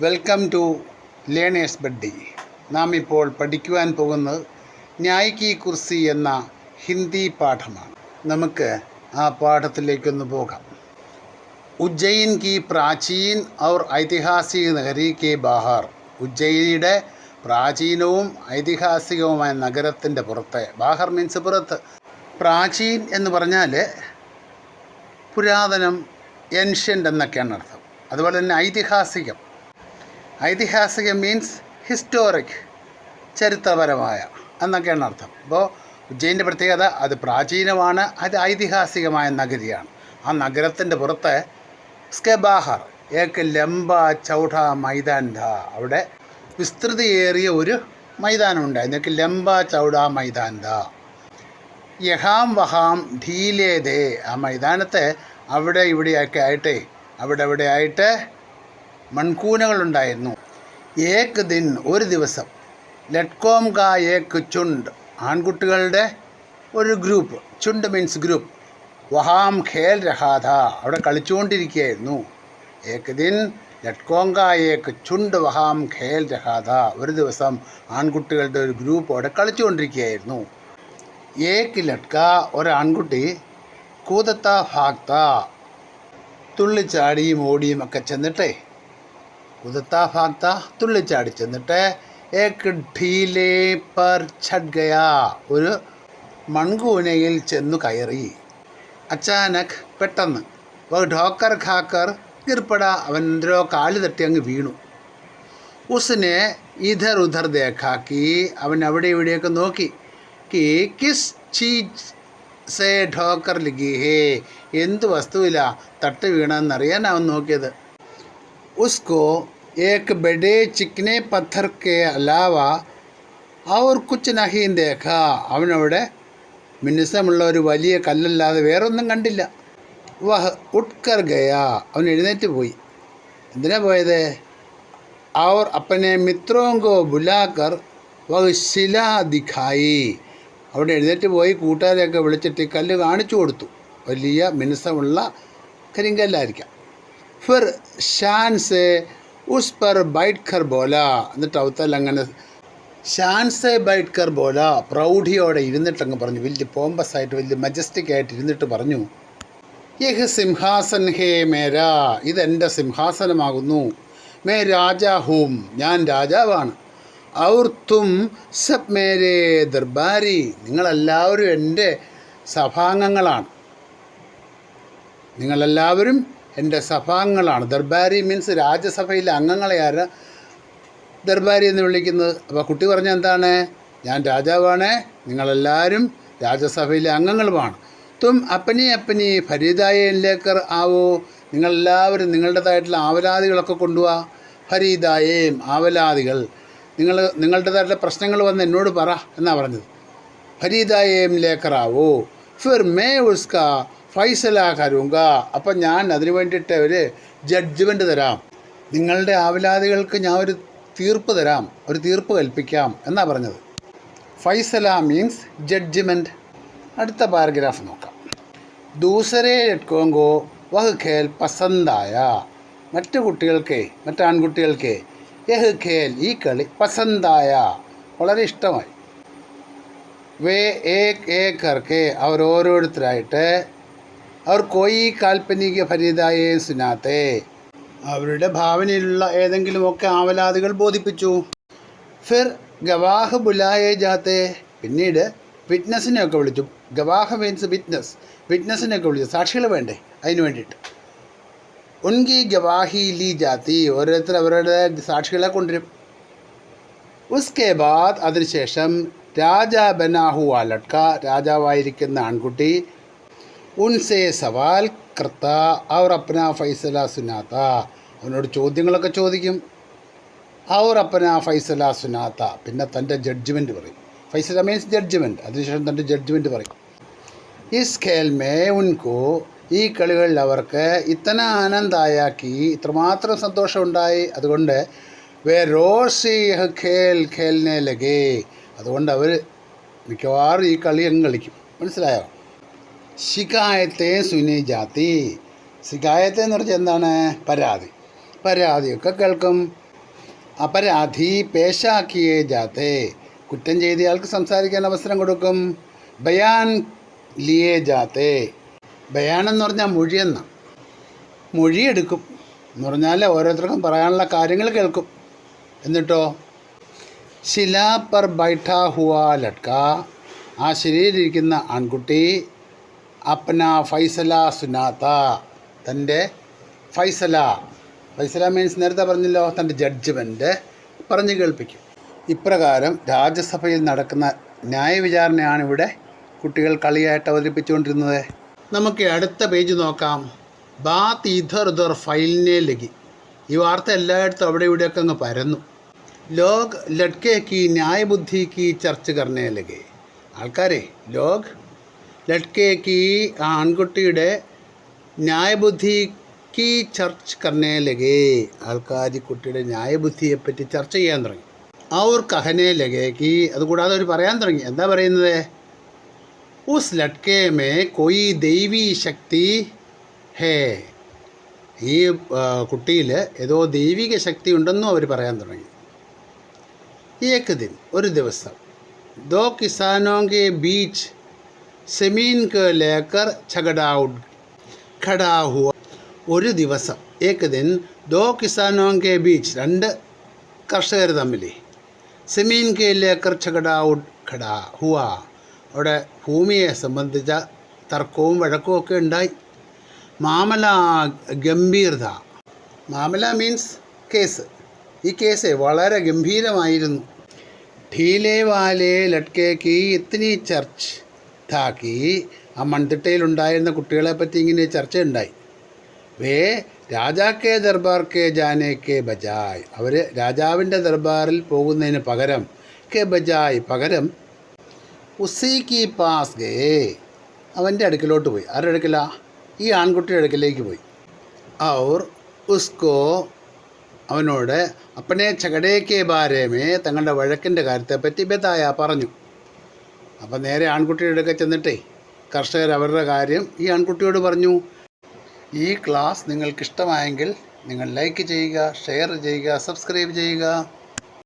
Welcome to learners buddy. നാം ഇപ്പോൾ പഠിക്കുവാൻ പോകുന്നത് ന്യായ് കി കുർസി എന്ന ഹിന്ദി പാഠമാണ്. നമുക്ക് ആ പാഠത്തിലേക്കൊന്ന് പോകാം. ഉജ്ജയിൻ കി പ്രാചീൻ ഔർ ഐതിഹാസിക നഗരി കെ ബാഹർ. ഉജ്ജയിനിയുടെ പ്രാചീനവും ഐതിഹാസികവുമായ നഗരത്തിൻ്റെ പുറത്ത്. ബാഹർ മീൻസ് പുറത്ത്. പ്രാചീൻ എന്ന് പറഞ്ഞാൽ പുരാതനം, ഏൻഷ്യൻ്റ് എന്നൊക്കെയാണ് അർത്ഥം. അതുപോലെ തന്നെ ഐതിഹാസികം മീൻസ് ഹിസ്റ്റോറിക്, ചരിത്രപരമായ എന്നൊക്കെയാണ് അർത്ഥം. അപ്പോൾ ഉജ്ജയിൻ്റെ പ്രത്യേകത അത് പ്രാചീനമാണ്, അത് ഐതിഹാസികമായ നഗരിയാണ്. ആ നഗരത്തിൻ്റെ പുറത്ത് സ്കെ ബാഹർ ഏക്ക് ലംബ ചൗഡ മൈതാൻ ധാ. അവിടെ വിസ്തൃതിയേറിയ ഒരു മൈതാനമുണ്ട്. അതിനൊക്കെ ലംബ ചൗഡ മൈതാൻ ധാ. യഹാം വഹാം ധീലേ ദേ. ആ മൈതാനത്ത് അവിടെ ഇവിടെയൊക്കെ ആയിട്ട് മൺകൂനകളുണ്ടായിരുന്നു. ഏക് ദിൻ, ഒരു ദിവസം, ലട്കോം കാ ഏക് ചുണ്ട്, ആൺകുട്ടികളുടെ ഒരു ഗ്രൂപ്പ്. ചുണ്ട് മീൻസ് ഗ്രൂപ്പ്. വഹാം ഖേൽ രഹാഥ, അവിടെ കളിച്ചുകൊണ്ടിരിക്കുകയായിരുന്നു. ഏക് ദിൻ ലട്കോം കാ ഏക് ചുണ്ട് വഹാം ഖേൽ രഹാഥ, ഒരു ദിവസം ആൺകുട്ടികളുടെ ഒരു ഗ്രൂപ്പ് അവിടെ കളിച്ചുകൊണ്ടിരിക്കുകയായിരുന്നു. ഏക് ലട്ക, ഒരാൺകുട്ടി, കൂതത്ത ഭാഗ്ത, തുള്ളിച്ചാടിയും ഓടിയും ഒക്കെ ചെന്നിട്ട്, കുതത്ത ഭാഗ്ത തുള്ളിച്ചാടി ചെന്നിട്ട്, ഏക് ഢീലേ പർ ഛട് ഗയാ, ഒരു മൺകൂനയിൽ ചെന്നു കയറി. അച്ചാനക്, പെട്ടെന്ന്, ഢോക്കർ ഖാക്കർ ഗിർപ്പട, അവൻ എന്തോ കാല് തട്ടി അങ്ങ് വീണു. ഉസ്നെ ഇധർ ഉധർ ദേഖാക്കി, അവൻ അവിടെ ഇവിടെയൊക്കെ നോക്കി. കിസ് ചീസ് സേ ഠോക്കർ ലഗി ഹേ, എന്ത് വസ്തുവില തട്ട് വീണെന്നറിയാൻ അവൻ നോക്കിയത്. ഉസ്കോ ഏക് ബഡേ ചിക്കനെ പത്ഥർ കെ അലാവ ഔർ കുച്ച് നഹീൻ ദേഖ, അവനവിടെ മിനുസമുള്ള ഒരു വലിയ കല്ലല്ലാതെ വേറൊന്നും കണ്ടില്ല. വഹ് ഉട്കർ ഗയാ, അവൻ എഴുന്നേറ്റ് പോയി. എന്തിനാ പോയത്? ഔർ അപ്പനെ മിത്രോങ്കോ ബുലാക്കർ വഹ് ശിലാ ദിഖായി, അവിടെ എഴുന്നേറ്റ് പോയി കൂട്ടുകാരെയൊക്കെ വിളിച്ചിട്ട് കല്ല് കാണിച്ചു കൊടുത്തു. വലിയ മിനുസമുള്ള കരിങ്കല്ലായിരിക്കാം. ഫിർ ഷാൻ സെ ഉസ് പർ ബൈറ്റ് കർ ബോല, എന്നിട്ട് അവത്തല്ല അങ്ങനെ ഷാൻ സെ ബൈറ്റ് കർ ബോല, പ്രൗഢിയോടെ ഇരുന്നിട്ടങ്ങ് പറഞ്ഞു, വലിയ പോമ്പസ് ആയിട്ട്, വലിയ മജസ്റ്റിക് ആയിട്ട് ഇരുന്നിട്ട് പറഞ്ഞു, യഹ് സിംഹാസൻ ഹേ മേരാ, ഇതെൻ്റെ സിംഹാസനമാകുന്നു. മേ രാജാ ഹൂം, ഞാൻ രാജാവാണ്. ഔർ തും സബ് മേരേ ദർബാരി, നിങ്ങളെല്ലാവരും എൻ്റെ സഭാംഗങ്ങളാണ്. നിങ്ങളെല്ലാവരും എൻ്റെ സഭാംഗങ്ങളാണ്. ദർബാരി മീൻസ് രാജ്യസഭയിലെ അംഗങ്ങളെ ആരാ ദർബാരി എന്ന് വിളിക്കുന്നത്. അപ്പോൾ കുട്ടി പറഞ്ഞ എന്താണ്? ഞാൻ രാജാവാണ്, നിങ്ങളെല്ലാവരും രാജ്യസഭയിലെ അംഗങ്ങളുമാണ്. തും അപ്പനി ഫരീദായേലേക്കർ ആവോ, നിങ്ങളെല്ലാവരും നിങ്ങളുടേതായിട്ടുള്ള ആവലാതികളൊക്കെ കൊണ്ടുപോവാ. ഫരീദായേം, ആവലാതികൾ, നിങ്ങളുടേതായിട്ടുള്ള പ്രശ്നങ്ങൾ വന്ന് എന്നോട് പറ എന്നാണ് പറഞ്ഞത്. ഫരീദായേം ലേക്കറാവോ, ഫിർ മേ ഉസ്ക ഫൈസല കരൂങ്ക, അപ്പം ഞാൻ അതിനു വേണ്ടിയിട്ട് ഒരു ജഡ്ജ്മെൻറ്റ് തരാം. നിങ്ങളുടെ ആവലാതികൾക്ക് ഞാൻ ഒരു തീർപ്പ് തരാം, ഒരു തീർപ്പ് കൽപ്പിക്കാം എന്നാണ് പറഞ്ഞത്. ഫൈസല മീൻസ് ജഡ്ജ്മെൻറ്റ്. അടുത്ത പാരഗ്രാഫ് നോക്കാം. ദൂസരേ ലട്കോങ്കോ വഹ് ഖേൽ പസന്തായ, മറ്റാൺകുട്ടികൾക്ക് യഹ് ഖേൽ, ഈ കളി, പസന്തായ, വളരെ ഇഷ്ടമായി. വേ ഏക് കർക്കെ, അവർ ഓരോരുത്തരായിട്ട്, അവർ കോയി കാൽപ്പനിക ഫരീദായെ സുനാത്തെ, അവരുടെ ഭാവനയിലുള്ള ഏതെങ്കിലുമൊക്കെ ആവലാതികൾ ബോധിപ്പിച്ചു. ഫിർ ഗവാഹ് ബുലായെ ജാത്തെ, പിന്നീട് വിറ്റ്നസിനെയൊക്കെ വിളിച്ചു. ഗവാഹ് മീൻസ് വിറ്റ്നസിനെയൊക്കെ വിളിച്ചു, സാക്ഷികൾ വേണ്ടേ, അതിന് വേണ്ടിയിട്ട്. ഉൻകി ഗവാഹി ലി ജാത്തി, ഓരോരുത്തർ അവരുടെ സാക്ഷികളെ കൊണ്ടുവരും. ഉസ്കെ ബാദ്, അതിനുശേഷം, രാജാ ബനാഹു ലട്ക, രാജാവായിരിക്കുന്ന ആൺകുട്ടി, ഉൻസെ സവാൽ കർത്ത ഔർ അപ്ന ഫൈസല സുനാത്ത, അവനോട് ചോദ്യങ്ങളൊക്കെ ചോദിക്കും. ഔർ അപ്ന ഫൈസല സുനാത്ത, പിന്നെ തൻ്റെ ജഡ്ജ്മെൻറ്റ് പറയും. ഫൈസല മീൻസ് ജഡ്ജ്മെൻറ്റ്. അതിനുശേഷം തൻ്റെ ജഡ്ജ്മെൻറ്റ് പറയും. ഇസ് ഖേൽ മേ ഉൻകോ, ഈ കളികളിൽ അവർക്ക് ഇത്തന ആനന്ദായാക്കി, ഇത്രമാത്രം സന്തോഷമുണ്ടായി. അതുകൊണ്ട് വേ റോസി ഖേൽ ഖേൽനെ ലഗേ, അതുകൊണ്ട് അവർ മിക്കവാറും ഈ കളി അങ്ങ് കളിക്കും. മനസ്സിലായോ? ശികായത്തെ സുനി ജാതി, ശികായത്തെ എന്ന് പറഞ്ഞാൽ എന്താണ്? പരാതിയൊക്കെ കേൾക്കും. അപരാധി പേശാക്കിയേ ജാത്തെ, കുറ്റം ചെയ്തയാൾക്ക് സംസാരിക്കാൻ അവസരം കൊടുക്കും. ബയാൻ ലിയേ ജാത്തെ, ബയാൻ എന്ന് പറഞ്ഞാൽ മൊഴിയെന്ന, മൊഴിയെടുക്കും എന്ന് പറഞ്ഞാൽ ഓരോരുത്തർക്കും പറയാനുള്ള കാര്യങ്ങൾ കേൾക്കും. എന്നിട്ടോ ശില പർ ബൈഠാ ഹുവാ ലട്ക, ആ ശരിയിലിരിക്കുന്ന ആൺകുട്ടി അപ്ന ഫൈസല സുനാത്ത, തൻ്റെ ഫൈസല മീൻസ് നേരത്തെ പറഞ്ഞല്ലോ, തൻ്റെ ജഡ്ജ്മെൻറ്റ് പറഞ്ഞു കേൾപ്പിക്കും. ഇപ്രകാരം രാജ്യസഭയിൽ നടക്കുന്ന ന്യായവിചാരണയാണ് ഇവിടെ കുട്ടികൾ കളിയായിട്ട് അവതരിപ്പിച്ചുകൊണ്ടിരുന്നത്. നമുക്ക് അടുത്ത പേജ് നോക്കാം. ബാത്ത് ഇധർ ഉധർ ഫൈലിനെ ലഗി, ഈ വാർത്ത എല്ലായിടത്തും അവിടെ ഇവിടെയൊക്കെ അങ്ങ് പരന്നു. ലോഗ് ലഡ്കെ കി ന്യായബുദ്ധി കി ചർച്ച കർണേ ലഗെ, ആൾക്കാരെ ലോഗ് ലഡ്കെ കി, ആ ആൺകുട്ടിയുടെ ന്യായബുദ്ധി കി ചർച്ച കർണേ ലഗെ, ആൾക്കാർ കുട്ടിയുടെ ന്യായബുദ്ധിയെപ്പറ്റി ചർച്ച ചെയ്യാൻ തുടങ്ങി. ഔർ കഹനെ ലഗെ കി, അതുകൂടാതെ അവർ പറയാൻ തുടങ്ങി. എന്താ പറയുന്നത്? ഉസ് ലഡ്കെ മേ കൊയ് ദൈവീ ശക്തി ഹേ, ഈ കുട്ടിയിൽ ഏതോ ദൈവിക ശക്തി ഉണ്ടെന്നും അവർ പറയാൻ തുടങ്ങി. ഏക് ദിൻ, ഒരു ദിവസം, ദോ കിസാനോ കെ ബീച്ച് സെമീൻ കെ ലേക്കർ ഝഗഡാ ഖടാ ഹുവ, ഒരു ദിവസം, ഏക് ദിൻ ദോ കിസാനോ കെ ബീച്ച്, രണ്ട് കർഷകർ തമ്മിൽ, സെമീൻ കെ ലേക്കർ ഝഗഡാ ഖടാ ഹുവ, അവിടെ ഭൂമിയെ സംബന്ധിച്ച തർക്കവും വഴക്കവും ഒക്കെ ഉണ്ടായി. മാമല ഗംഭീർത, മാമല മീൻസ് കേസ്, ഈ കേസ് വളരെ ഗംഭീരമായിരുന്നു. ഠീലെ വാലെ ലഡ്കേക്ക് ഇത്തിനി ചർച്ച് താക്കി, ആ മൺതിട്ടയിലുണ്ടായിരുന്ന കുട്ടികളെ പറ്റി ഇങ്ങനെ ചർച്ചയുണ്ടായി. വേ രാജാക്കെ ദർബാർക്കെ ജാനേക്കെ ബജായ്, അവർ രാജാവിൻ്റെ ദർബാറിൽ പോകുന്നതിന് പകരം, കെ ബജായ് പകരം, ഉസി കി പാസ് ഗേ, അവൻ്റെ അടുക്കിലോട്ട് പോയി. ആരുടെ അടുക്കല? ഈ ആൺകുട്ടിയുടെ അടുക്കിലേക്ക് പോയി. ഔർ ഉസ്കോ, അവനോട് അപ്പനെ ഛകടേക്കെ ബാരേമേ, തങ്ങളുടെ വഴക്കിൻ്റെ കാര്യത്തെപ്പറ്റി ബതായ പറഞ്ഞു. അപ്പം നേരെ ആൺകുട്ടിയുടെ അടുക്ക ചെന്നിട്ടേ കർഷകർ അവരുടെ കാര്യം ഈ ആൺകുട്ടിയോട് പറഞ്ഞു. ഈ ക്ലാസ് നിങ്ങൾക്കിഷ്ടമായെങ്കിൽ നിങ്ങൾ ലൈക്ക് ചെയ്യുക, ഷെയർ ചെയ്യുക, സബ്സ്ക്രൈബ് ചെയ്യുക.